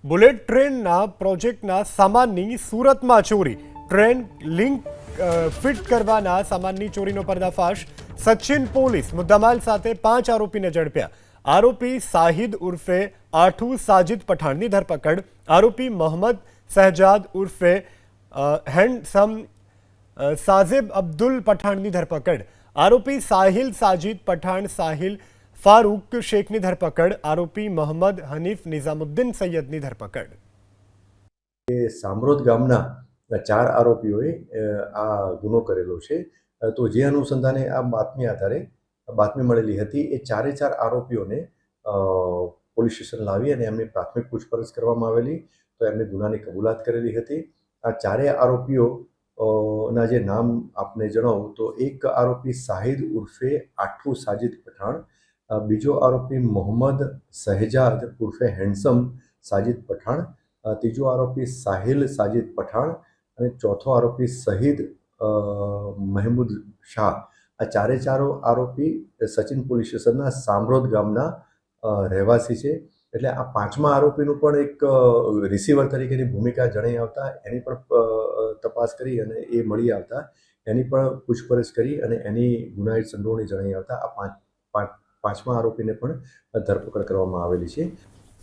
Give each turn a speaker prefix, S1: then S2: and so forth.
S1: Bullet ટ્રેનના પ્રોજેક્ટના સામાનની સુરતમાં ચોરી. ટ્રેન લિંક ફિટ કરવાના સામાનની ચોરીનો પર્દાફાશ. સચિન પોલીસ મુદ્દામાલ સાથે 5 આરોપીને ઝડપ્યા. આરોપી સાહિદ ઉર્ફે આઠુ સાજિદ પઠાણની ધરપકડ. આરોપી મોહમ્મદ શહેજાદ ઉર્ફે હેન્ડસમ સાજેબ અબ્દુલ પઠાણની ધરપકડ. આરોપી સાહિલ સાજિદ પઠાણ સાહિલ ફારૂક શેખની ધરપકડ. આરોપી મોહમ્મદ હનીફ નિઝામુદ્દીન સૈયદની ધરપકડ.
S2: સામરોદ ગામના 4 આરોપીઓએ આ ગુનો કરેલો છે. તો જે અનુસંધાને આ બાતમી આધારે બાતમી મળેલી હતી, એ 4 આરોપીઓને પોલીસ સ્ટેશન લાવી અને એમની પ્રાથમિક પૂછપરછ કરવામાં આવેલી. તો એમને ગુનાની કબૂલાત કરેલી હતી. આ 4 આરોપીઓ ના જે નામ આપને જણાવું તો એક આરોપી સાહિદ ઉર્ફે આઠુ સાજિદ પઠાણ, બીજો આરોપી મોહમ્મદ શહેજાદ ઉર્ફે હેન્ડસમ સાજિદ પઠાણ, ત્રીજો આરોપી સાહિલ સાજિદ પઠાણ અને ચોથો આરોપી શહીદ મહેમૂદ શાહ. આ 4 આરોપી સચિન પોલીસ સ્ટેશનના સામરોદ ગામના રહેવાસી છે. એટલે આ 5મા આરોપીનું પણ એક રિસીવર તરીકેની ભૂમિકા જણાઈ આવતા એની પણ તપાસ કરી અને એ મળી આવતા એની પણ પૂછપરછ કરી અને એની ગુનાહિત સંડોવણી જણાઈ આવતા આ 5મા આરોપીને પણ ધરપકડ કરવામાં આવેલી છે.